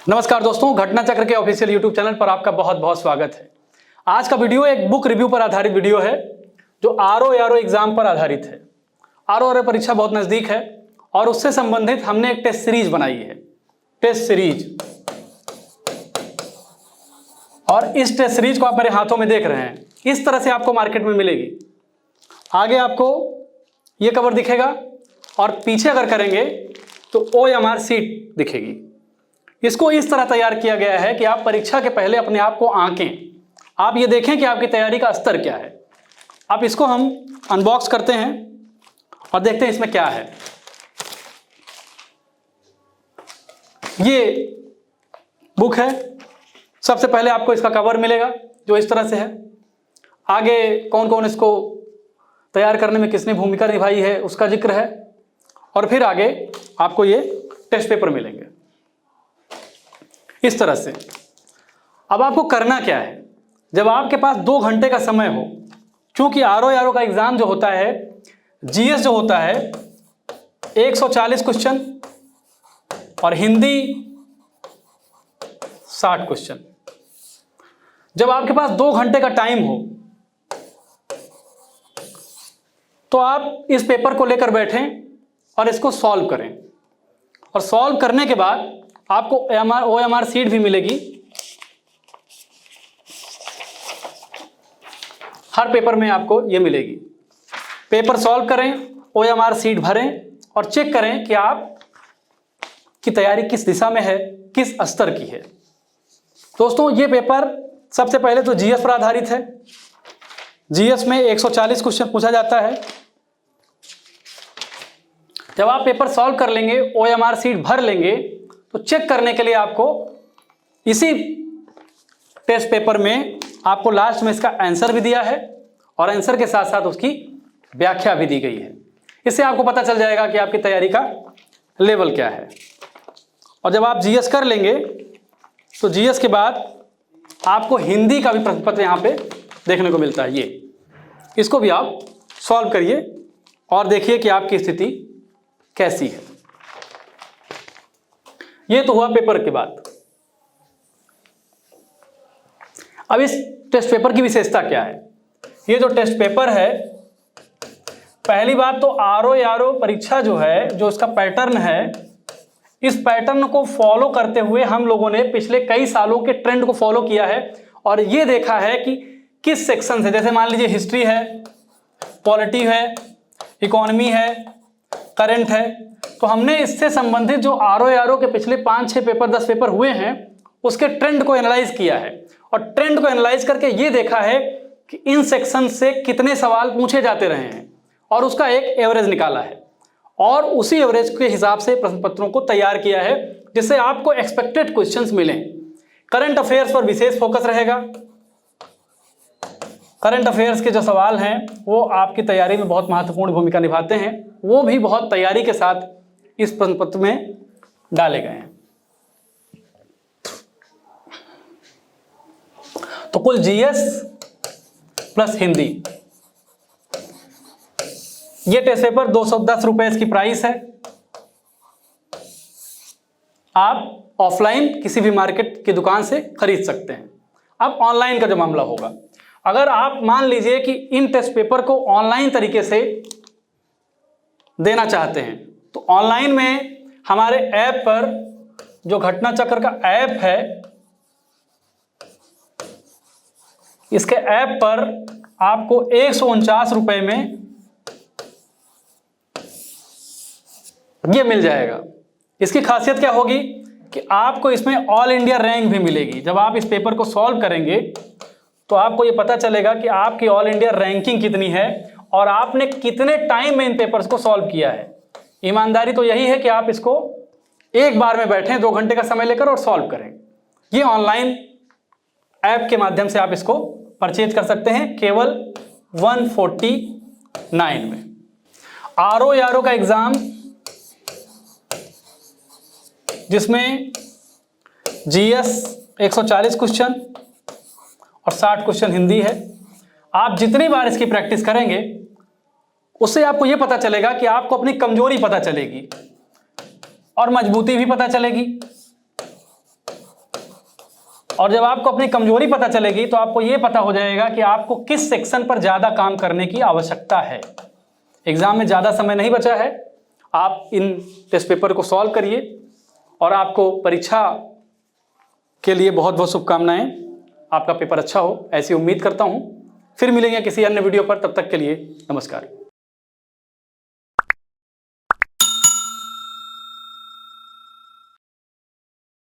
नमस्कार दोस्तों, घटना चक्र के ऑफिशियल यूट्यूब चैनल पर आपका बहुत बहुत स्वागत है। आज का वीडियो एक बुक रिव्यू पर आधारित वीडियो है जो आरओ एग्जाम पर आधारित है। आरओ परीक्षा बहुत नजदीक है और उससे संबंधित हमने एक टेस्ट सीरीज बनाई है, टेस्ट सीरीज। और इस टेस्ट सीरीज को आप मेरे हाथों में देख रहे हैं, इस तरह से आपको मार्केट में मिलेगी। आगे आपको ये कवर दिखेगा और पीछे अगर करेंगे तो OMR सीट दिखेगी। इसको इस तरह तैयार किया गया है कि आप परीक्षा के पहले अपने आप को आंकें, आप ये देखें कि आपकी तैयारी का स्तर क्या है। अब इसको हम अनबॉक्स करते हैं और देखते हैं इसमें क्या है। ये बुक है। सबसे पहले आपको इसका कवर मिलेगा जो इस तरह से है। आगे कौन कौन इसको तैयार करने में किसने भूमिका निभाई है उसका जिक्र है। और फिर आगे आपको ये टेस्ट पेपर मिलेंगे इस तरह से। अब आपको करना क्या है, जब आपके पास 2 घंटे का समय हो, क्योंकि आरओ का एग्जाम जो होता है, जीएस जो होता है 140 क्वेश्चन और हिंदी 60 क्वेश्चन। जब आपके पास 2 घंटे का टाइम हो तो आप इस पेपर को लेकर बैठें और इसको सॉल्व करें। और सॉल्व करने के बाद आपको OMR सीट भी मिलेगी। हर पेपर में आपको ये मिलेगी। पेपर सॉल्व करें, OMR सीट भरें और चेक करें कि आप की तैयारी किस दिशा में है, किस स्तर की है। दोस्तों, ये पेपर सबसे पहले तो जीएस पर आधारित है। जीएस में 140 क्वेश्चन पूछा जाता है। जब आप पेपर सॉल्व कर लेंगे, OMR सीट भर लेंगे, तो चेक करने के लिए आपको इसी टेस्ट पेपर में आपको लास्ट में इसका आंसर भी दिया है और आंसर के साथ साथ उसकी व्याख्या भी दी गई है। इससे आपको पता चल जाएगा कि आपकी तैयारी का लेवल क्या है। और जब आप जीएस कर लेंगे तो जीएस के बाद आपको हिंदी का भी प्रश्न पत्र यहाँ पे देखने को मिलता है। इसको भी आप सॉल्व करिए और देखिए कि आपकी स्थिति कैसी है। ये तो हुआ पेपर की बात। अब इस टेस्ट पेपर की विशेषता क्या है। ये जो टेस्ट पेपर है, पहली बात तो आरओ परीक्षा जो है, जो इसका पैटर्न है, इस पैटर्न को फॉलो करते हुए हम लोगों ने पिछले कई सालों के ट्रेंड को फॉलो किया है और ये देखा है कि किस सेक्शन से, जैसे मान लीजिए हिस्ट्री है, पॉलिटी है, इकोनॉमी है, करंट है, तो हमने इससे संबंधित जो आरओ के पिछले 5-6 पेपर 10 पेपर हुए हैं उसके ट्रेंड को एनालाइज किया है। और ट्रेंड को एनालाइज करके ये देखा है कि इन सेक्शन से कितने सवाल पूछे जाते रहे हैं और उसका एक एवरेज निकाला है और उसी एवरेज के हिसाब से प्रश्न पत्रों को तैयार किया है जिससे आपको एक्सपेक्टेड क्वेश्चंस मिलें। करंट अफेयर्स पर विशेष फोकस रहेगा। करंट अफेयर्स के जो सवाल हैं वो आपकी तैयारी में बहुत महत्वपूर्ण भूमिका निभाते हैं, वो भी बहुत तैयारी के साथ इस प्रश्न पत्र में डाले गए हैं। तो कुल जीएस प्लस हिंदी, ये टेस्ट पेपर 210 रुपए इसकी प्राइस है। आप ऑफलाइन किसी भी मार्केट की दुकान से खरीद सकते हैं। अब ऑनलाइन का जो मामला होगा, अगर आप मान लीजिए कि इन टेस्ट पेपर को ऑनलाइन तरीके से देना चाहते हैं तो ऑनलाइन में हमारे ऐप पर, जो घटना चक्र का ऐप है, इसके ऐप पर आपको 149 रुपए में ये मिल जाएगा। इसकी खासियत क्या होगी कि आपको इसमें ऑल इंडिया रैंक भी मिलेगी। जब आप इस पेपर को सॉल्व करेंगे तो आपको ये पता चलेगा कि आपकी ऑल इंडिया रैंकिंग कितनी है और आपने कितने टाइम में इन पेपर्स को सॉल्व किया है। ईमानदारी तो यही है कि आप इसको एक बार में बैठें, 2 घंटे का समय लेकर और सॉल्व करें। ये ऑनलाइन ऐप के माध्यम से आप इसको परचेज कर सकते हैं केवल 149 में। आरओ का एग्जाम जिसमें जीएस 140 क्वेश्चन और 60 क्वेश्चन हिंदी है, आप जितनी बार इसकी प्रैक्टिस करेंगे उससे आपको यह पता चलेगा कि आपको अपनी कमजोरी पता चलेगी और मजबूती भी पता चलेगी। और जब आपको अपनी कमजोरी पता चलेगी तो आपको ये पता हो जाएगा कि आपको किस सेक्शन पर ज़्यादा काम करने की आवश्यकता है। एग्जाम में ज़्यादा समय नहीं बचा है, आप इन टेस्ट पेपर को सॉल्व करिए और आपको परीक्षा के लिए बहुत बहुत शुभकामनाएं। आपका पेपर अच्छा हो ऐसी उम्मीद करता हूं। फिर मिलेंगे किसी अन्य वीडियो पर, तब तक के लिए नमस्कार।